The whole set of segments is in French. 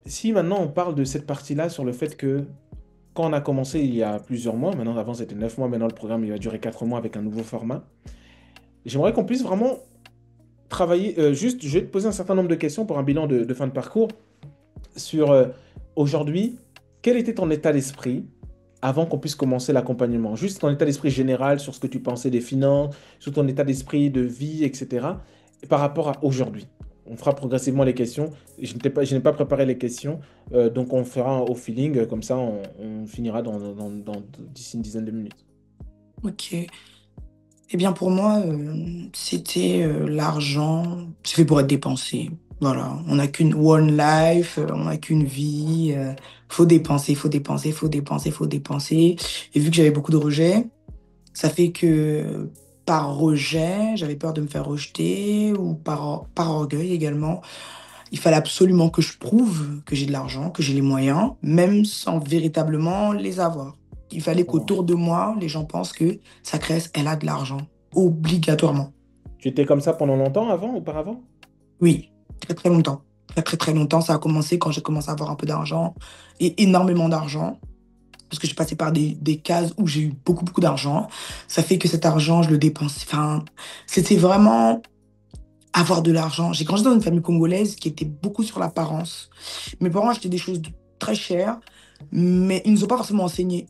si maintenant on parle de cette partie-là sur le fait que quand on a commencé il y a plusieurs mois, maintenant avant c'était 9 mois, maintenant le programme il va durer 4 mois avec un nouveau format, j'aimerais qu'on puisse vraiment travailler, juste je vais te poser un certain nombre de questions pour un bilan de fin de parcours sur aujourd'hui, quel était ton état d'esprit avant qu'on puisse commencer l'accompagnement? Juste ton état d'esprit général sur ce que tu pensais des finances, sur ton état d'esprit de vie, etc. Et par rapport à aujourd'hui. On fera progressivement les questions. Je n'ai pas préparé les questions, donc on fera au feeling, comme ça on finira d'ici une dizaine de minutes. Ok. Eh bien, pour moi, c'était l'argent, c'est fait pour être dépensé. Voilà, on n'a qu'une one life, on n'a qu'une vie. Faut dépenser, faut dépenser, faut dépenser, faut dépenser. Et vu que j'avais beaucoup de rejets, ça fait que par rejet, j'avais peur de me faire rejeter ou par orgueil également. Il fallait absolument que je prouve que j'ai de l'argent, que j'ai les moyens, même sans véritablement les avoir. Il fallait Wow. qu'autour de moi, les gens pensent que sa créesse, elle a de l'argent. Obligatoirement. Tu étais comme ça pendant longtemps avant, auparavant? Oui, très très longtemps. Très très très longtemps. Ça a commencé quand j'ai commencé à avoir un peu d'argent et énormément d'argent. Parce que j'ai passé par des cases où j'ai eu beaucoup beaucoup d'argent. Ça fait que cet argent, je le dépense. Enfin, c'était vraiment avoir de l'argent. J'ai grandi dans une famille congolaise qui était beaucoup sur l'apparence. Mes parents achetaient des choses très chères, mais ils ne nous ont pas forcément enseigné.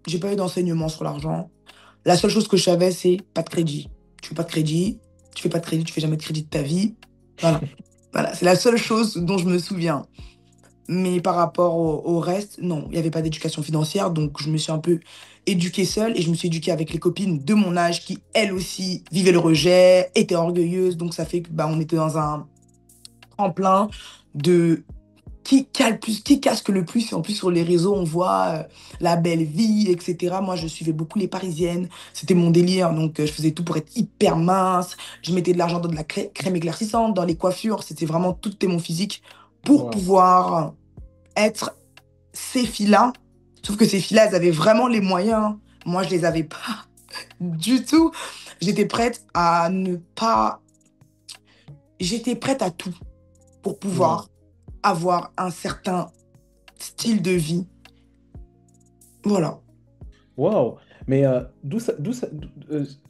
J'ai pas eu d'enseignement sur l'argent. La seule chose que je savais, c'est pas de crédit. Tu fais pas de crédit, tu fais pas de crédit, tu fais jamais de crédit de ta vie. Voilà. Voilà, c'est la seule chose dont je me souviens. Mais par rapport au reste, non, il n'y avait pas d'éducation financière, donc je me suis un peu éduquée seule et je me suis éduquée avec les copines de mon âge qui, elles aussi, vivaient le rejet, étaient orgueilleuses. Donc ça fait que bah, on était dans un tremplin de qui a le plus, qui casque le plus. Et en plus, sur les réseaux, on voit la belle vie, etc. Moi, je suivais beaucoup les Parisiennes. C'était mon délire. Donc, je faisais tout pour être hyper mince. Je mettais de l'argent dans de la crème éclaircissante, dans les coiffures. C'était vraiment tout était mon physique pour Wow. pouvoir être ces filles-là. Sauf que ces filles-là, elles avaient vraiment les moyens. Moi, je les avais pas du tout. J'étais prête à ne pas... J'étais prête à tout pour Wow. pouvoir avoir un certain style de vie. Voilà. Wow. Mais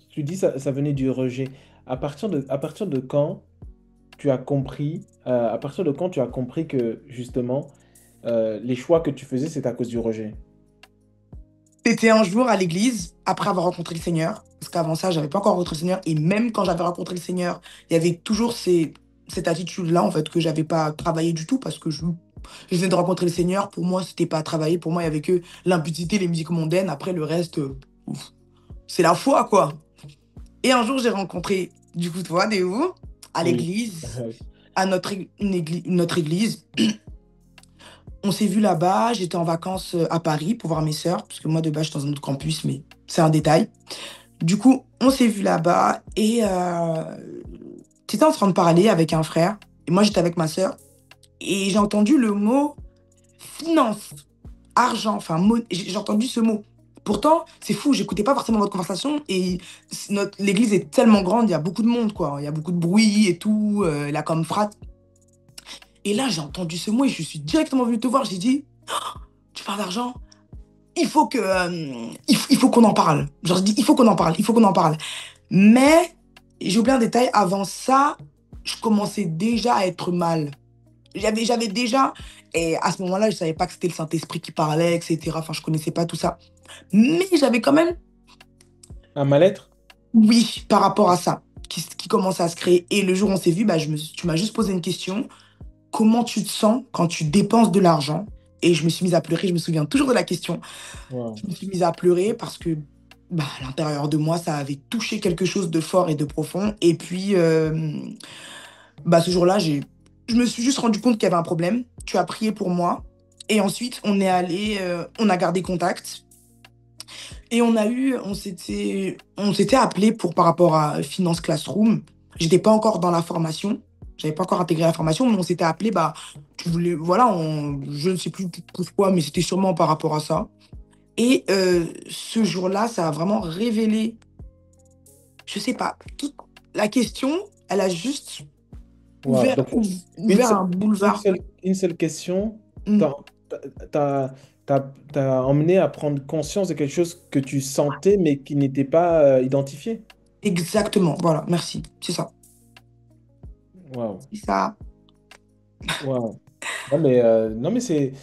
tu dis ça venait du rejet. À partir de quand tu as compris, à partir de quand tu as compris que justement les choix que tu faisais, c'est à cause du rejet? C'était un jour à l'église, après avoir rencontré le Seigneur. Parce qu'avant ça, j'avais pas encore rencontré le Seigneur. Et même quand j'avais rencontré le Seigneur, il y avait toujours cette attitude-là, en fait, que j'avais pas travaillé du tout. Parce que je venais de rencontrer le Seigneur. Pour moi, c'était pas à travailler. Pour moi, il y avait que l'impudicité, les musiques mondaines. Après, le reste, ouf, c'est la foi, quoi. Et un jour, j'ai rencontré, du coup, toi, Déo, à Oui. l'église, à notre église. On s'est vu là-bas. J'étais en vacances à Paris pour voir mes sœurs. Parce que moi, de base, je suis dans un autre campus, mais c'est un détail. Du coup, on s'est vu là-bas et tu étais en train de parler avec un frère et moi j'étais avec ma sœur et j'ai entendu le mot finance, argent, enfin j'ai entendu ce mot. Pourtant, c'est fou, j'écoutais pas forcément votre conversation et l'église est tellement grande, il y a beaucoup de monde quoi, il y a beaucoup de bruit et tout, la comme frate. Et là, j'ai entendu ce mot et je suis directement venue te voir, j'ai dit, tu parles d'argent? Il faut qu'on en parle. Genre, je dis, il faut qu'on en parle, il faut qu'on en parle. Mais, j'ai oublié un détail, avant ça, je commençais déjà à être mal. J'avais déjà, et à ce moment-là, je savais pas que c'était le Saint-Esprit qui parlait, etc. Enfin, je connaissais pas tout ça. Mais j'avais quand même, Un mal-être? oui, par rapport à ça, qui commençait à se créer. Et le jour où on s'est vu, bah, tu m'as juste posé une question. Comment tu te sens quand tu dépenses de l'argent? Et je me suis mise à pleurer, je me souviens toujours de la question. Wow. Je me suis mise à pleurer parce que bah, à l'intérieur de moi, ça avait touché quelque chose de fort et de profond. Et puis, bah, ce jour-là, je me suis juste rendu compte qu'il y avait un problème. Tu as prié pour moi. Et ensuite, on a gardé contact. Et on s'était appelé pour par rapport à Finance Classroom. J'étais pas encore dans la formation. J'avais pas encore intégré la formation, mais on s'était appelé, bah, tu voulais, voilà, je ne sais plus pourquoi, mais c'était sûrement par rapport à ça. Et ce jour-là, ça a vraiment révélé, je sais pas, toute la question, elle a juste Wow. Donc, ouvert un une boulevard. une seule question Mm. t'a, t'a, t'a emmené à prendre conscience de quelque chose que tu sentais mais qui n'était pas identifié. Exactement, voilà, merci. C'est ça. Waouh, C'est ça. waouh. Non, mais c'est.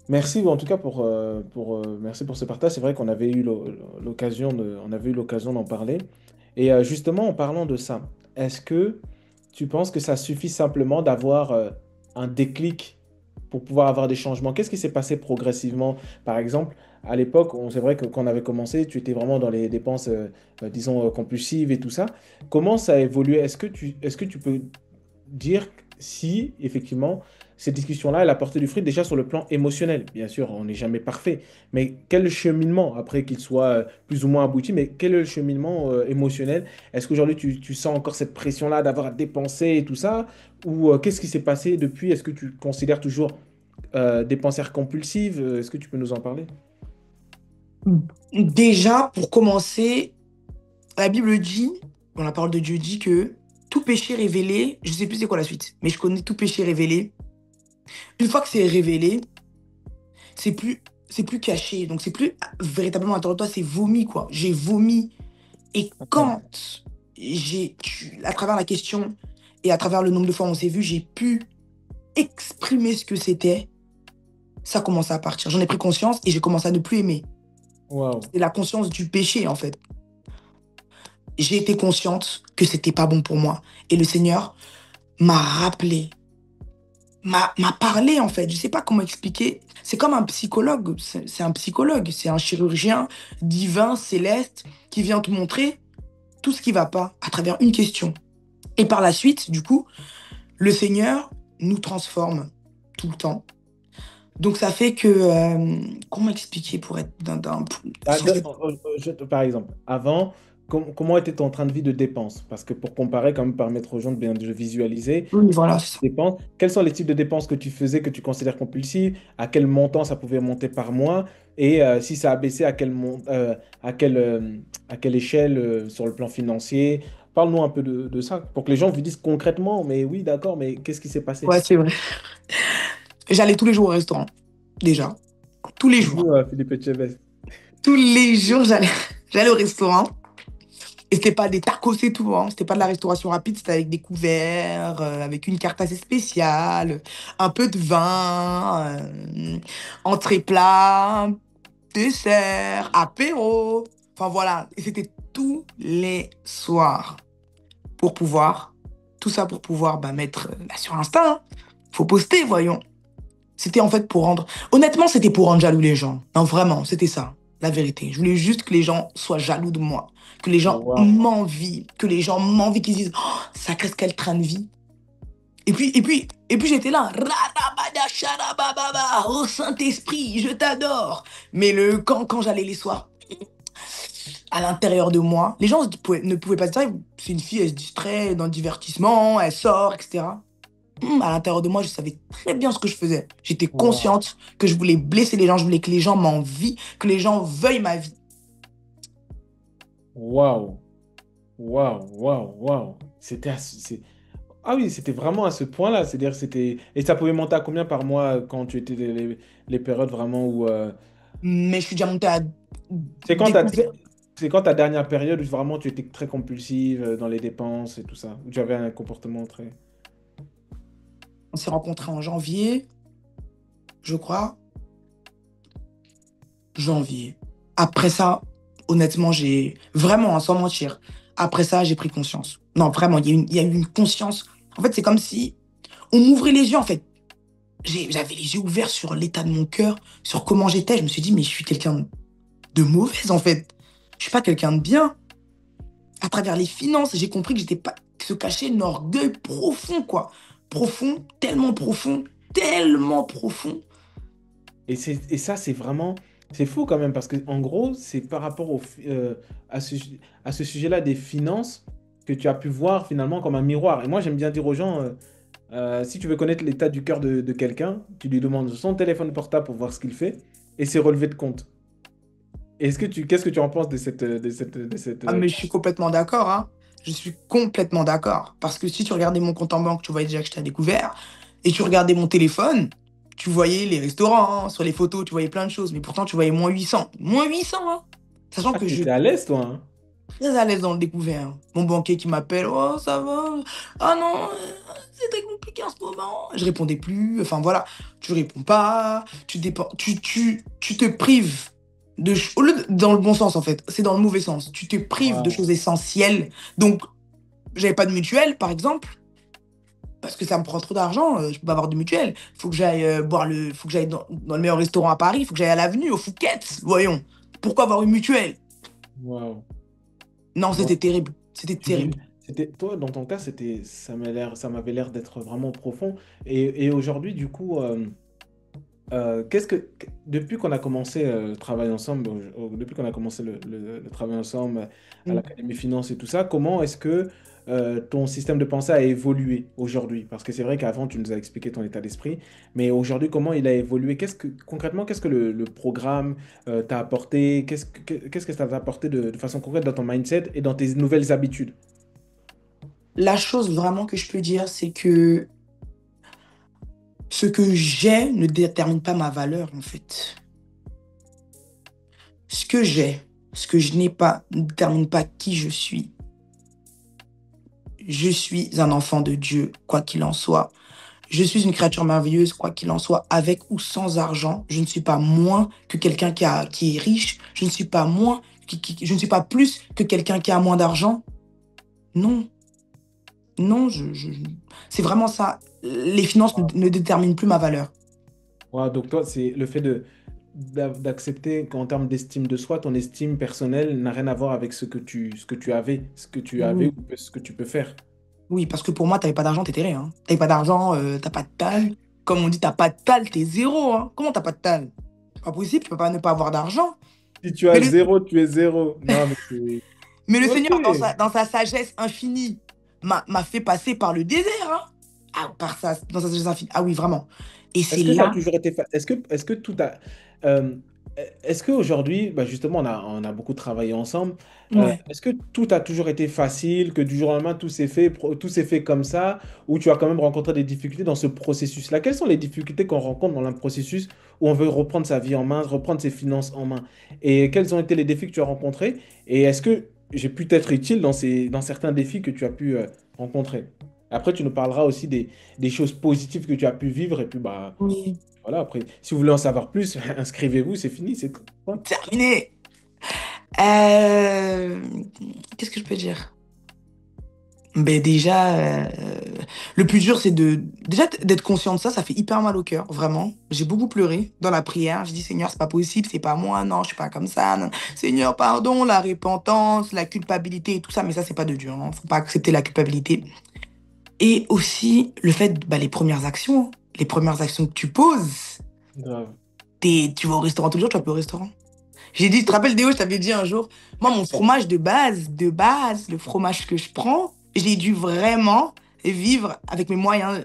Merci en tout cas merci pour ce partage. C'est vrai qu'on avait eu on avait eu l'occasion d'en parler. Et justement, en parlant de ça, est-ce que tu penses que ça suffit simplement d'avoir un déclic pour pouvoir avoir des changements? Qu'est-ce qui s'est passé progressivement? Par exemple, à l'époque, c'est vrai que quand on avait commencé, tu étais vraiment dans les dépenses, disons, compulsives et tout ça. Comment ça a évolué? Est-ce que tu peux dire si, effectivement, cette discussion-là, elle a porté du fruit déjà sur le plan émotionnel. Bien sûr, on n'est jamais parfait, mais quel cheminement, après qu'il soit plus ou moins abouti, mais quel est le cheminement émotionnel? Est-ce qu'aujourd'hui, tu sens encore cette pression-là d'avoir à dépenser et tout ça? Ou qu'est-ce qui s'est passé depuis? Est-ce que tu considères toujours dépensière compulsive? Est-ce que tu peux nous en parler? Déjà, pour commencer, la Bible dit, bon, la parole de Dieu dit que tout péché révélé, je sais plus c'est quoi la suite, mais je connais tout péché révélé. Une fois que c'est révélé, c'est plus, c'est plus caché. Donc, c'est plus véritablement à l'intérieur de toi, c'est vomi, quoi. J'ai vomi. Et Ouais. quand à travers la question et à travers le nombre de fois où on s'est vu, j'ai pu exprimer ce que c'était, ça commence à partir. J'en ai pris conscience et j'ai commencé à ne plus aimer. Waouh. C'est la conscience du péché, en fait. J'ai été consciente que c'était pas bon pour moi. Et le Seigneur m'a rappelé, m'a parlé, en fait. Je sais pas comment expliquer. C'est comme un psychologue. C'est un psychologue. C'est un chirurgien divin, céleste, qui vient te montrer tout ce qui va pas à travers une question. Et par la suite, du coup, le Seigneur nous transforme tout le temps. Donc ça fait que, comment expliquer pour être Ah, par exemple, avant, comment était ton train de vie de dépenses? Parce que pour comparer, quand même, permettre aux gens de bien de visualiser, oui, voilà, c'est ça. dépenses. Quels sont les types de dépenses que tu faisais que tu considères compulsives? À quel montant ça pouvait monter par mois? Et si ça a baissé, à quelle échelle sur le plan financier? Parle-nous un peu de ça pour que les gens vous disent concrètement, mais oui, d'accord, mais qu'est-ce qui s'est passé? Ouais, c'est vrai. J'allais tous les jours au restaurant, déjà. Tous les jours. Toujours Philippe Etchebest. Tous les jours, j'allais au restaurant. Et c'était pas des tacos et tout, hein. C'était pas de la restauration rapide, c'était avec des couverts, avec une carte assez spéciale, un peu de vin, entrée plat, dessert, apéro. Enfin voilà. Et c'était tous les soirs pour pouvoir, tout ça pour pouvoir mettre sur Insta, hein. Faut poster, voyons. C'était en fait pour rendre. Honnêtement, c'était pour rendre jaloux les gens. Non, vraiment, c'était ça, la vérité. Je voulais juste que les gens soient jaloux de moi, que les gens Waouh, m'envient, que les gens m'envient, qu'ils disent oh, ça qu'est-ce qu'elle train de vie. Et puis j'étais là, Rarabada sharabababa, oh Saint-Esprit, je t'adore. Mais quand j'allais les soirs, à l'intérieur de moi, les gens ne pouvaient pas se dire, c'est une fille, elle se distrait dans le divertissement, elle sort, etc. À l'intérieur de moi, je savais très bien ce que je faisais. J'étais waouh, consciente que je voulais blesser les gens, je voulais que les gens m'envient, que les gens veuillent ma vie. waouh, waouh, waouh, waouh. Ah oui, c'était vraiment à ce point-là. C'est-à-dire, c'était. Et ça pouvait monter à combien par mois quand tu étais les périodes vraiment où. Mais je suis déjà montée à C'est quand découvert. c'est quand ta dernière période où vraiment tu étais très compulsive dans les dépenses et tout ça, où tu avais un comportement très. On s'est rencontrés en janvier, je crois. Janvier. Après ça, honnêtement, j'ai vraiment, hein, sans mentir, après ça, j'ai pris conscience. Non, vraiment, il y a eu une conscience. En fait, c'est comme si on m'ouvrait les yeux, en fait. J'avais les yeux ouverts sur l'état de mon cœur, sur comment j'étais. Je me suis dit, mais je suis quelqu'un de mauvaise, en fait. Je suis pas quelqu'un de bien. À travers les finances, j'ai compris que j'étais pas que se cachait un orgueil profond, quoi. Profond, tellement profond. Et ça, c'est vraiment. C'est fou quand même, parce que en gros, c'est par rapport à à ce sujet-là des finances que tu as pu voir finalement comme un miroir. Et moi, j'aime bien dire aux gens, si tu veux connaître l'état du cœur de quelqu'un, tu lui demandes son téléphone portable pour voir ce qu'il fait et ses relevés de compte. Qu'est-ce que tu en penses Ah, mais je suis complètement d'accord, hein. Je suis complètement d'accord. Parce que si tu regardais mon compte en banque, tu voyais déjà que j'étais à découvert. Et tu regardais mon téléphone, tu voyais les restaurants, hein, sur les photos, tu voyais plein de choses, mais pourtant tu voyais moins 800. Moins 800, hein. Sachant Ah, que je t'étais à l'aise, toi, hein? très à l'aise dans le découvert. Mon banquier qui m'appelle, oh ça va, ah non, c'est très compliqué en ce moment. Je répondais plus, enfin voilà, tu réponds pas, tu te prives au lieu dans le bon sens en fait, c'est dans le mauvais sens. Tu te prives de Waouh. choses essentielles. Donc, j'avais pas de mutuelle par exemple, parce que ça me prend trop d'argent, je peux pas avoir de mutuelle. Faut que j'aille faut que j'aille dans le meilleur restaurant à Paris, faut que j'aille à l'avenue, au Fouquet's, voyons. Pourquoi avoir une mutuelle? Waouh. Non, Bon, c'était terrible. C'était tu vis- terrible. toi, dans ton cas, ça m'avait l'air d'être vraiment profond. Et aujourd'hui, du coup, depuis qu'on a commencé le travail ensemble, depuis qu'on a commencé le travail ensemble à Mm. l'Académie Finance et tout ça, comment est-ce que ton système de pensée a évolué aujourd'hui? Parce que c'est vrai qu'avant, tu nous as expliqué ton état d'esprit, mais aujourd'hui, comment il a évolué? Concrètement, qu'est-ce que le programme t'a apporté? Qu'est-ce que ça t'a apporté de façon concrète dans ton mindset et dans tes nouvelles habitudes? La chose vraiment que je peux dire, c'est que ce que j'ai ne détermine pas ma valeur, en fait. Ce que j'ai, ce que je n'ai pas, ne détermine pas qui je suis. Je suis un enfant de Dieu, quoi qu'il en soit. Je suis une créature merveilleuse, quoi qu'il en soit, avec ou sans argent. Je ne suis pas moins que quelqu'un qui est riche. Je ne suis pas moins, je ne suis pas plus que quelqu'un qui a moins d'argent. Non, non, c'est vraiment ça. Les finances ne déterminent plus ma valeur. Ouais, donc toi, c'est le fait d'accepter qu'en termes d'estime de soi, ton estime personnelle n'a rien à voir avec ce que tu avais Oui. ou ce que tu peux faire. Oui, parce que pour moi, t'avais pas d'argent, t'étais rien, hein. T'avais pas d'argent, t'as pas de tal. Comme on dit, t'as pas de tal, t'es zéro, hein. Comment t'as pas de tal? C'est pas possible, tu peux pas ne pas avoir d'argent. Si tu Mais as le, zéro, tu es zéro. Non, mais c'est... mais le Ok. Seigneur, dans sa sagesse infinie, m'a fait passer par le désert, hein. Ah, dans sa sagesse infinie. Ah oui, vraiment. Et c'est Est-ce que ça a là, toujours été... est-ce que tout a... euh, est-ce qu'aujourd'hui, bah justement, on a beaucoup travaillé ensemble, ouais. est-ce que tout a toujours été facile, que du jour au lendemain, tout s'est fait comme ça, ou tu as quand même rencontré des difficultés dans ce processus-là? Quelles sont les difficultés qu'on rencontre dans un processus où on veut reprendre sa vie en main, reprendre ses finances en main? Et quels ont été les défis que tu as rencontrés? Et est-ce que j'ai pu t'être utile dans certains défis que tu as pu rencontrer? Après, tu nous parleras aussi des choses positives que tu as pu vivre, et puis bah... Oui. Voilà, après, si vous voulez en savoir plus, inscrivez-vous, c'est fini, c'est tout. Ouais. Terminé. Euh, Qu'est-ce que je peux dire? Ben déjà, le plus dur, c'est déjà d'être conscient de ça, ça fait hyper mal au cœur, vraiment. J'ai beaucoup pleuré dans la prière. Je dis, Seigneur, c'est pas possible, c'est pas moi, non, je suis pas comme ça. Non. Seigneur, pardon, la repentance, la culpabilité et tout ça, mais ça, c'est pas de Dieu, hein. Faut pas accepter la culpabilité. Et aussi, le fait, bah, les premières actions que tu poses, Grave. tu vas au restaurant tous les jours, tu vas plus au restaurant. J'ai dit, tu te rappelles, Déo, je t'avais dit un jour, moi, mon fromage de base, le fromage que je prends, j'ai dû vraiment vivre avec mes moyens,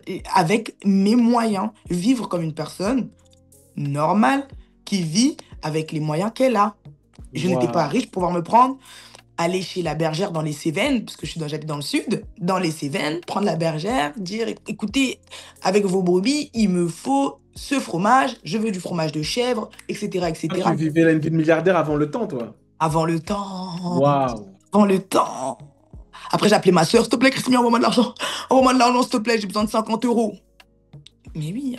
vivre comme une personne normale qui vit avec les moyens qu'elle a. Je n'étais pas Waouh. riche pour pouvoir me prendre, aller chez la bergère dans les Cévennes, parce que j'habite dans le sud, dans les Cévennes, prendre la bergère, dire, écoutez, avec vos brebis, il me faut ce fromage, je veux du fromage de chèvre, etc., Toi, tu etc. vivais une vie de milliardaire avant le temps, toi. Avant le temps. Waouh. Avant le temps. Après, j'ai appelé ma soeur. S'il te plaît, Christine, envoie-moi de l'argent. Envoie-moi de l'argent, s'il te plaît. J'ai besoin de 50 euros. Mais oui.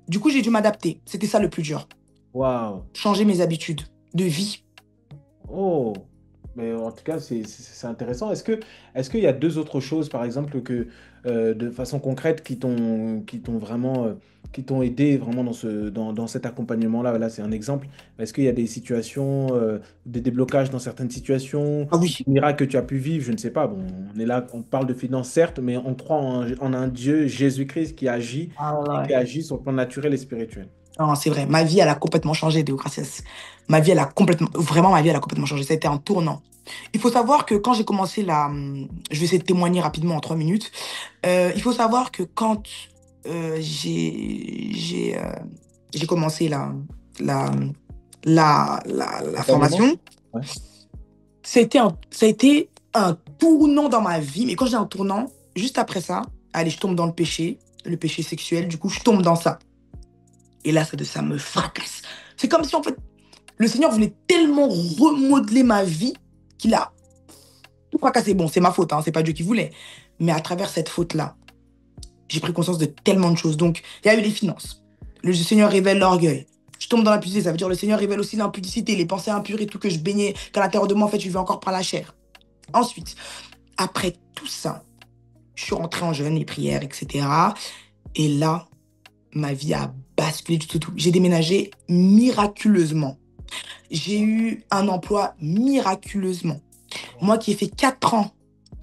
Du coup, j'ai dû m'adapter. C'était ça le plus dur. Waouh. Changer mes habitudes de vie. Oh. Mais en tout cas, c'est intéressant. Est-ce qu'il y a deux autres choses, par exemple, de façon concrète, qui t'ont vraiment, qui t'ont aidé vraiment dans cet accompagnement-là? Là, c'est un exemple. Est-ce qu'il y a des situations, des déblocages dans certaines situations, Ah oui. des miracles que tu as pu vivre? Je ne sais pas. Bon, on est là, on parle de finances, certes, mais on croit en un Dieu, Jésus-Christ, qui agit Ah et ouais. qui agit sur le plan naturel et spirituel. Non, c'est vrai. Ma vie, elle a complètement changé, Déo Gracias. Ma vie, elle a complètement, vraiment, ma vie, elle a complètement changé. Ça a été un tournant. Il faut savoir que quand j'ai commencé je vais essayer de témoigner rapidement en 3 minutes. Il faut savoir que quand j'ai commencé la, la Accompagnement? formation, Ouais. ça a été un tournant dans ma vie. Mais quand j'ai un tournant, juste après ça, allez, je tombe dans le péché. le péché sexuel. Du coup, je tombe dans ça. Et là, ça me fracasse. C'est comme si, en fait, le Seigneur voulait tellement remodeler ma vie qu'il a tout fracassé. Bon, c'est ma faute, hein, c'est pas Dieu qui voulait. Mais à travers cette faute-là, j'ai pris conscience de tellement de choses. Donc, il y a eu les finances. Le Seigneur révèle l'orgueil. Je tombe dans l'impudicité, ça veut dire le Seigneur révèle aussi l'impudicité, les pensées impures et tout que je baignais, qu'à l'intérieur de moi, en fait, je vivais encore par la chair. Ensuite, après tout ça, je suis rentrée en jeûne et prière, etc. Et là, ma vie a basculé du tout. J'ai déménagé miraculeusement. J'ai eu un emploi miraculeusement. Moi qui ai fait 4 ans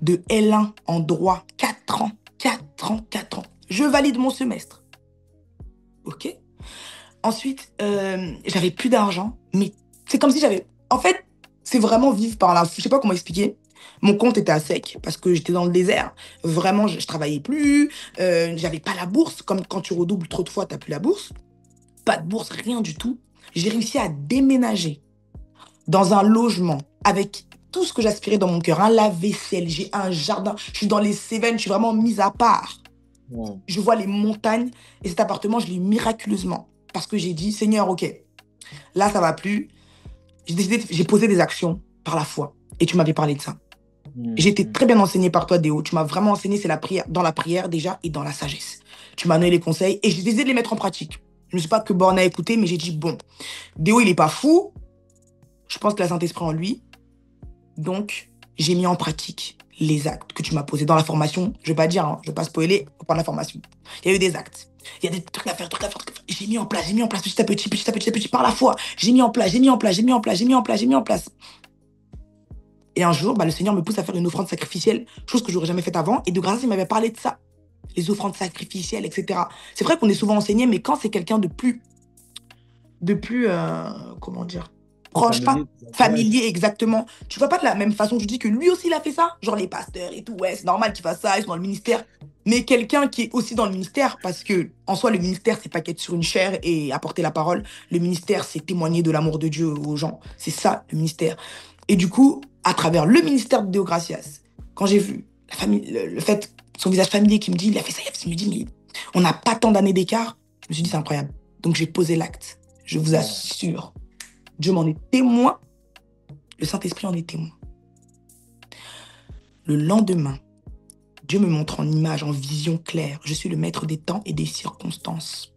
de L1 en droit, 4 ans, 4 ans, 4 ans. Je valide mon semestre. OK? Ensuite, j'avais plus d'argent, mais c'est comme si j'avais... En fait, c'est vraiment vivre par là. Je sais pas comment expliquer. Mon compte était à sec parce que j'étais dans le désert. Vraiment, je travaillais plus. J'avais pas la bourse. Comme quand tu redoubles trop de fois, t'as plus la bourse. Pas de bourse, rien du tout. J'ai réussi à déménager dans un logement avec tout ce que j'aspirais dans mon cœur. Un lave-vaisselle, j'ai un jardin. Je suis dans les Cévennes, je suis vraiment mise à part. Wow. Je vois les montagnes et cet appartement, je l'ai eu miraculeusement. Parce que j'ai dit, Seigneur, ok, là, ça va plus. J'ai posé des actions par la foi. Et tu m'avais parlé de ça. J'ai été Mhm. très bien enseignée par toi, Déo. Tu m'as vraiment enseigné, c'est la prière, dans la prière déjà et dans la sagesse. Tu m'as donné les conseils et j'ai décidé de les mettre en pratique. Je ne me suis pas que bornée à écouter, mais j'ai dit, bon, Déo, il n'est pas fou. Je pense qu'il a le Saint-Esprit en lui. Donc, j'ai mis en pratique les actes que tu m'as posés dans la formation. Je ne vais pas dire, hein, je ne vais pas spoiler, faut prendre la formation. Il y a eu des actes. Il y a des trucs à faire, trucs à faire, trucs à faire. J'ai mis en place petit à petit, petit à petit, petit à petit, par la foi. J'ai mis en place, j'ai mis en place, j'ai mis en place, j'ai mis en place, j'ai mis en place. Et un jour, le Seigneur me pousse à faire une offrande sacrificielle, chose que j'aurais jamais faite avant. Et de grâce, il m'avait parlé de ça, les offrandes sacrificielles, etc. C'est vrai qu'on est souvent enseigné, mais quand c'est quelqu'un de plus, comment dire, proche, pas Familier. Ouais. familier exactement. Tu vois pas de la même façon. Je dis que lui aussi, il a fait ça. Genre les pasteurs et tout, ouais, c'est normal qu'il fasse ça, ils sont dans le ministère. Mais quelqu'un qui est aussi dans le ministère, parce que en soi, le ministère, c'est pas qu'être sur une chaire et apporter la parole. Le ministère, c'est témoigner de l'amour de Dieu aux gens. C'est ça, le ministère. Et du coup, à travers le ministère de Deo Gracias, quand j'ai vu la famille, le fait, son visage familier qui me dit, il a fait ça, je me dis, mais on n'a pas tant d'années d'écart. Je me suis dit, c'est incroyable. Donc j'ai posé l'acte. Je vous Wow. assure, Dieu m'en est témoin, le Saint-Esprit en est témoin. Le lendemain, Dieu me montre en image, en vision claire. Je suis le maître des temps et des circonstances.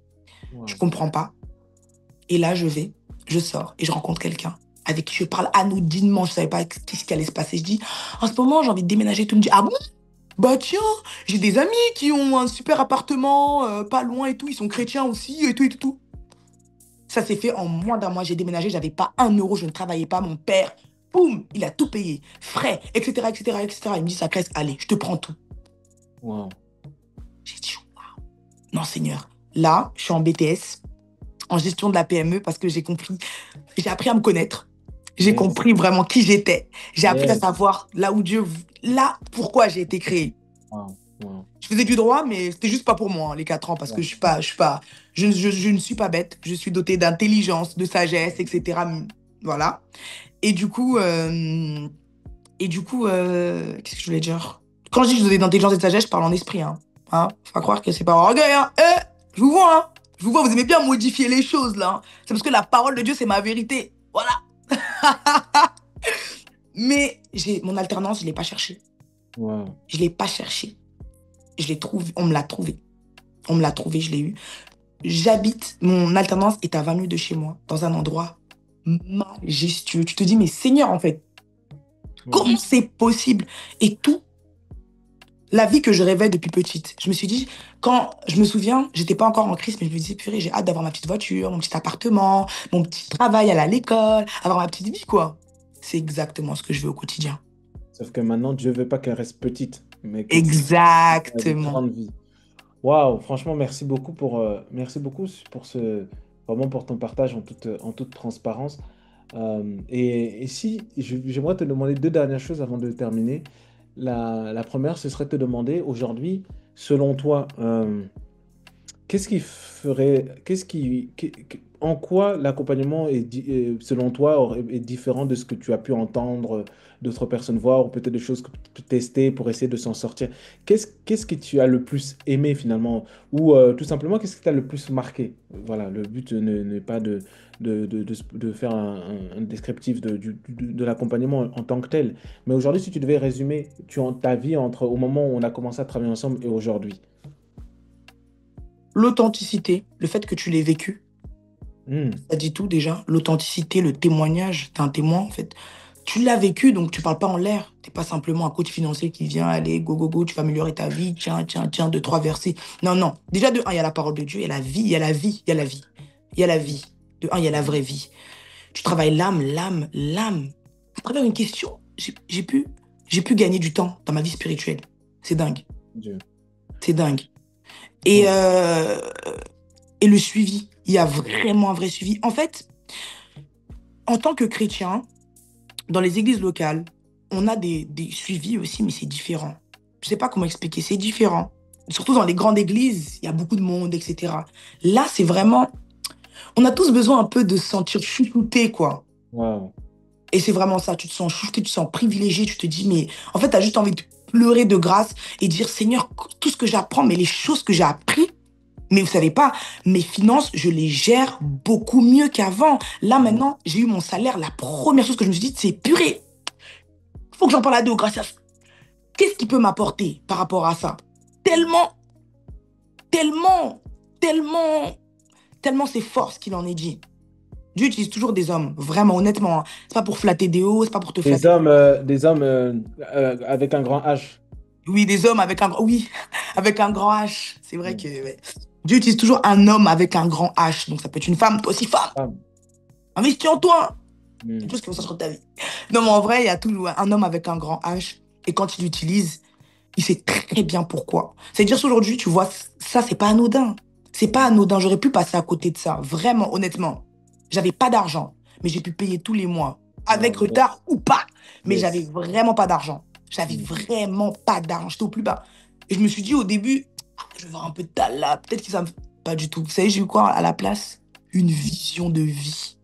Je ne Wow. comprends pas. Et là, je sors et je rencontre quelqu'un avec qui je parle anodinement. Je ne savais pas ce qui allait se passer. Je dis, en ce moment, j'ai envie de déménager. Tout me dit, ah bon? Bah tiens, j'ai des amis qui ont un super appartement, pas loin et tout. Ils sont chrétiens aussi et tout et tout. Tout. Ça s'est fait en moins d'un mois. J'ai déménagé, j'avais pas 1 euro, je ne travaillais pas. Mon père, boum, il a tout payé. Frais, etc., etc., etc. Il me dit, ça crève, allez, je te prends tout. Wow. J'ai dit, waouh. Non, Seigneur. Là, je suis en BTS, en gestion de la PME, parce que j'ai compris, j'ai appris à me connaître. J'ai Yes. compris vraiment qui j'étais. J'ai appris à Yes. savoir là où Dieu, là, pourquoi j'ai été créée. Wow. Wow. Je faisais du droit, mais c'était juste pas pour moi, hein, les 4 ans, parce que Ouais. je ne suis pas bête. Je suis dotée d'intelligence, de sagesse, etc. Voilà. Et du coup, qu'est-ce que je voulais dire? Quand je dis que je suis dotée d'intelligence et de sagesse, je parle en esprit, hein. Hein? Faut pas croire que c'est pas en orgueil, hein. Je vous vois, hein. Je vous vois, vous aimez bien modifier les choses, là, hein. C'est parce que la parole de Dieu, c'est ma vérité. Voilà. Mais mon alternance, je l'ai pas cherchée. Wow. Je l'ai pas cherchée. Je l'ai trouvé. On me l'a trouvé. On me l'a trouvé, je l'ai eu. Mon alternance est à 20 minutes de chez moi, dans un endroit majestueux. Tu te dis, mais Seigneur, en fait, Wow. comment c'est possible? Et tout, la vie que je rêvais depuis petite. Je me suis dit, quand je me souviens, j'étais pas encore en crise, mais je me disais, purée, j'ai hâte d'avoir ma petite voiture, mon petit appartement, mon petit travail à l'école, avoir ma petite vie, quoi. C'est exactement ce que je veux au quotidien. Sauf que maintenant, Dieu veut pas qu'elle reste petite, mais que tu aies des Exactement. grandes vies. Waouh, franchement, merci beaucoup pour vraiment pour ton partage en toute transparence. Et si, j'aimerais te demander deux dernières choses avant de terminer. La première, ce serait de te demander aujourd'hui, selon toi, qu'est-ce qui ferait, qu'est-ce qui, en quoi l'accompagnement selon toi, est différent de ce que tu as pu entendre d'autres personnes voir, ou peut-être des choses que tu peux tester pour essayer de s'en sortir? Qu'est-ce que tu as le plus aimé finalement? Ou tout simplement, qu'est-ce qui t'a le plus marqué? Voilà, le but n'est pas de faire un descriptif de l'accompagnement en tant que tel. Mais aujourd'hui, si tu devais résumer ta vie au moment où on a commencé à travailler ensemble et aujourd'hui. L'authenticité, le fait que tu l'aies vécu, Hmm, ça dit tout déjà. L'authenticité, le témoignage, t'es un témoin en fait. Tu l'as vécu, donc tu parles pas en l'air. T'es pas simplement un coach financier qui vient, allez, go, go, go, tu vas améliorer ta vie, tiens, tiens, tiens, deux, trois versets. Non, non. Déjà, de un, il y a la parole de Dieu, il y a la vie, il y a la vie, il y a la vie. Il y a la vie. De un, il y a la vraie vie. Tu travailles l'âme, l'âme, l'âme. À travers une question, j'ai pu gagner du temps dans ma vie spirituelle. C'est dingue. Dieu. C'est dingue. Et, Ouais. euh, et le suivi. Il y a vraiment un vrai suivi. En fait, en tant que chrétien, dans les églises locales, on a des suivis aussi, mais c'est différent. Je sais pas comment expliquer, c'est différent. Surtout dans les grandes églises, il y a beaucoup de monde, etc. Là, c'est vraiment... On a tous besoin un peu de se sentir chouchouté, quoi. Waouh. Et c'est vraiment ça, tu te sens chouchouté, tu te sens privilégié, tu te dis, mais en fait, tu as juste envie de pleurer de grâce et dire, Seigneur, tout ce que j'apprends, mais les choses que j'ai appris, mais vous savez pas, mes finances, je les gère beaucoup mieux qu'avant. Là, maintenant, j'ai eu mon salaire. La première chose que je me suis dit, c'est purée. Faut que j'en parle à Dieu, grâce à ça. Qu'est-ce qui peut m'apporter par rapport à ça? Tellement, tellement, tellement, tellement c'est fort ce qu'il en est dit. Dieu utilise toujours des hommes, vraiment, honnêtement, hein. C'est pas pour flatter des hauts, c'est pas pour te flatter. Des hommes avec un grand H. Oui, des hommes avec un grand, oui, avec un grand H. C'est vrai Hmm. que ouais. Dieu utilise toujours un homme avec un grand H. Donc ça peut être une femme, toi aussi femme. Ah, Investis en toi. hmm. Quelque chose qui va sortir de ta vie. Non, mais en vrai, il y a toujours un homme avec un grand H. Et quand il l'utilise, il sait très bien pourquoi. C'est-à-dire qu'aujourd'hui, tu vois, ça, c'est pas anodin. C'est pas anodin. J'aurais pu passer à côté de ça. Vraiment, honnêtement. J'avais pas d'argent, mais j'ai pu payer tous les mois. Avec Wow, yes, retard ou pas. Mais j'avais yes. vraiment pas d'argent. J'avais Hmm. vraiment pas d'argent. J'étais au plus bas. Et je me suis dit au début, ah, je vais voir un peu de talent. Peut-être que ça me... Pas du tout. Vous savez, j'ai eu quoi à la place? Une vision de vie.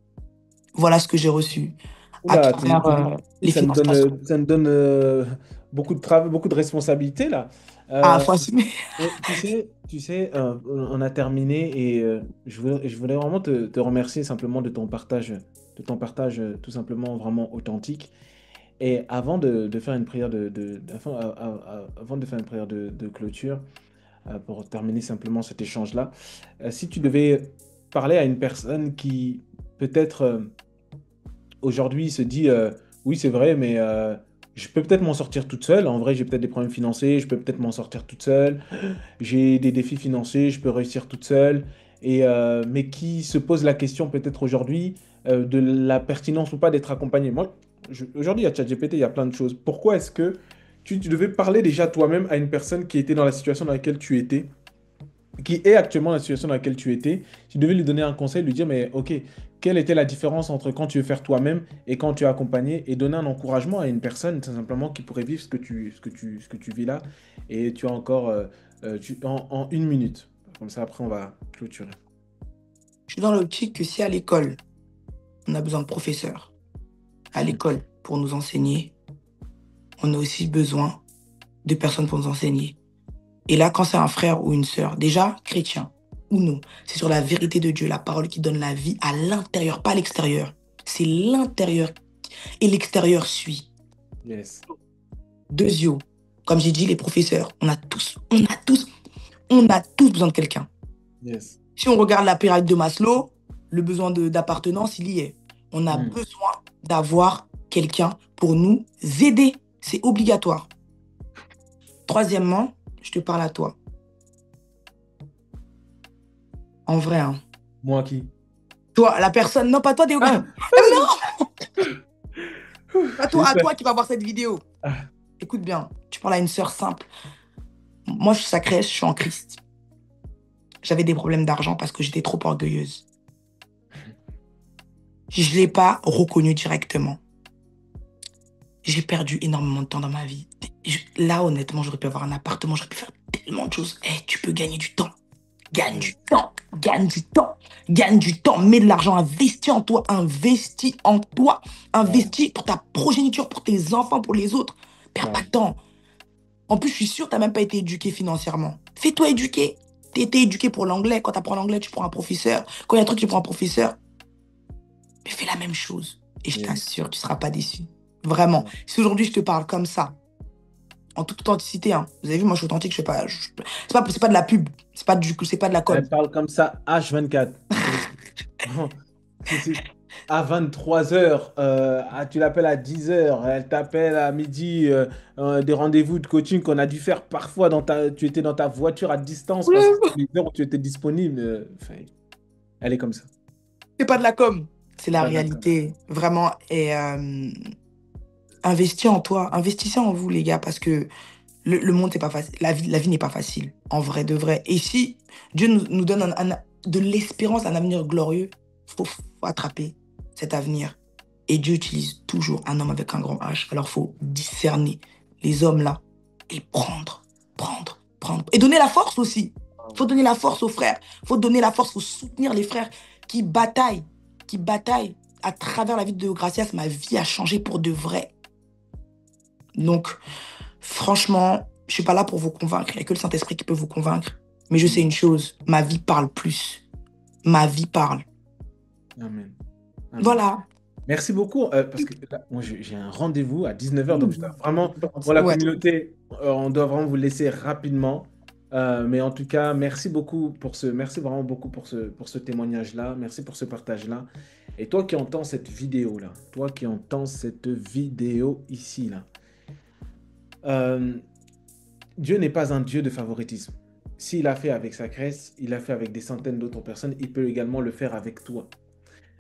Voilà ce que j'ai reçu à Oula, travers les ça me finances donne, personnelles. ça me donne beaucoup de travail, beaucoup de responsabilités là. Ah, Euh, faut assumer. et tu sais, on a terminé et je voulais vraiment te remercier simplement de ton partage tout simplement vraiment authentique. Et avant de faire une prière avant de faire une prière de clôture, pour terminer simplement cet échange-là, si tu devais parler à une personne qui peut-être aujourd'hui se dit oui, c'est vrai, mais je peux peut-être m'en sortir toute seule. En vrai, j'ai peut-être des problèmes financiers, je peux peut-être m'en sortir toute seule. J'ai des défis financiers, je peux réussir toute seule. Mais qui se pose la question peut-être aujourd'hui de la pertinence ou pas d'être accompagné. Moi, aujourd'hui, il y a ChatGPT, il y a plein de choses. Pourquoi est-ce que tu devais parler déjà toi-même à une personne qui était dans la situation dans laquelle tu étais, qui est actuellement dans la situation dans laquelle tu étais, tu devais lui donner un conseil, lui dire, mais ok, quelle était la différence entre quand tu veux faire toi-même et quand tu es accompagné, et donner un encouragement à une personne, tout simplement, qui pourrait vivre ce que tu vis là, et tu as encore en une minute. Comme ça, après, on va clôturer. Je suis dans l'optique que si à l'école, on a besoin de professeurs, à l'école, pour nous enseigner, on a aussi besoin de personnes pour nous enseigner. Et là, quand c'est un frère ou une sœur, déjà chrétien ou non, c'est sur la vérité de Dieu, la parole qui donne la vie à l'intérieur, pas à l'extérieur. C'est l'intérieur et l'extérieur suit. Yes. Deuxièmement, comme j'ai dit, les professeurs, on a tous besoin de quelqu'un. Yes. Si on regarde la pyramide de Maslow, le besoin d'appartenance, il y est. On a Hmm. besoin d'avoir quelqu'un pour nous aider. C'est obligatoire. Troisièmement, je te parle à toi. En vrai, hein. Moi qui? Toi, la personne, non, pas toi, Ah! non, pas J'ai toi, eu à peur. toi qui va voir cette vidéo. Ah, Écoute bien, tu parles à une sœur simple. Moi, je suis sacrée, je suis en Christ. J'avais des problèmes d'argent parce que j'étais trop orgueilleuse. Je ne l'ai pas reconnu directement. J'ai perdu énormément de temps dans ma vie. Là, honnêtement, j'aurais pu avoir un appartement, j'aurais pu faire tellement de choses. Eh, tu peux gagner du temps. Gagne Oui. du temps, gagne du temps, gagne du temps, mets de l'argent, investis en toi, Voilà. investis pour ta progéniture, pour tes enfants, pour les autres. Perds pas Voilà. de temps. En plus, je suis sûre que tu n'as même pas été éduqué financièrement. Fais-toi éduquer. Tu été éduqué pour l'anglais. Quand tu apprends l'anglais, tu prends un professeur. Quand il y a un truc, tu prends un professeur. Mais fais la même chose. Et je Yes. t'assure, tu ne seras pas déçu. Vraiment. Ouais. Si aujourd'hui je te parle comme ça, en toute authenticité, hein. Vous avez vu, moi je suis authentique, je sais pas. C'est pas de la pub. C'est pas de la com. Elle parle comme ça H24. C'est à 23 h, tu l'appelles à 10 h, elle t'appelle à midi, des rendez-vous de coaching qu'on a dû faire parfois tu étais dans ta voiture à distance parce que c'était les heures où tu étais disponible. Enfin, elle est comme ça. C'est pas de la com. C'est C'est la pas d'accord. réalité. Vraiment. Et investis en toi. Investissez en vous, les gars, parce que le monde, c'est pas facile. La vie n'est pas facile. En vrai, de vrai. Et si Dieu nous donne de l'espérance, un avenir glorieux, faut attraper cet avenir. Et Dieu utilise toujours un homme avec un grand H. Alors, faut discerner les hommes là et prendre. Et donner la force aussi. Faut donner la force aux frères. Faut donner la force, faut soutenir les frères qui bataillent, qui bataillent. À travers la vie de Gracias, ma vie a changé pour de vrai. Donc, franchement, je suis pas là pour vous convaincre. Il n'y a que le Saint-Esprit qui peut vous convaincre. Mais je sais une chose, ma vie parle plus. Ma vie parle. Amen. Amen. Voilà. Merci beaucoup, parce que là, moi, j'ai un rendez-vous à 19 h, donc je dois vraiment, pour la Ouais. communauté, on doit vraiment vous laisser rapidement. Mais en tout cas, merci vraiment beaucoup pour ce témoignage-là, merci pour ce partage-là. Et toi qui entends cette vidéo-là, toi qui entends cette vidéo ici, là, euh, Dieu n'est pas un Dieu de favoritisme. S'il a fait avec sa Grèce, il a fait avec des centaines d'autres personnes, il peut également le faire avec toi.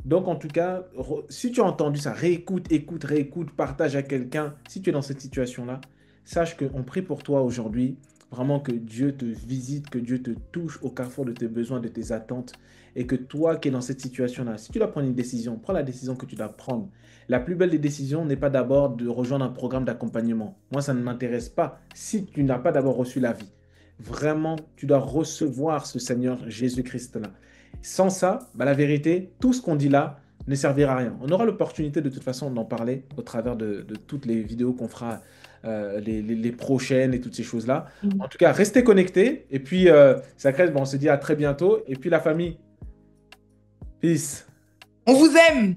Donc, en tout cas, si tu as entendu ça, réécoute, écoute, réécoute, partage à quelqu'un. Si tu es dans cette situation-là, sache qu'on prie pour toi aujourd'hui. Vraiment que Dieu te visite, que Dieu te touche au carrefour de tes besoins, de tes attentes. Et que toi qui es dans cette situation-là, si tu dois prendre une décision, prends la décision que tu dois prendre. La plus belle des décisions n'est pas d'abord de rejoindre un programme d'accompagnement. Moi, ça ne m'intéresse pas si tu n'as pas d'abord reçu la vie. Vraiment, tu dois recevoir ce Seigneur Jésus-Christ-là. Sans ça, bah, la vérité, tout ce qu'on dit là ne servira à rien. On aura l'opportunité de toute façon d'en parler au travers de toutes les vidéos qu'on fera, les prochaines et toutes ces choses-là. En tout cas, restez connectés. Et puis, Sacré, bon, on se dit à très bientôt. Et puis, la famille, peace. On vous aime.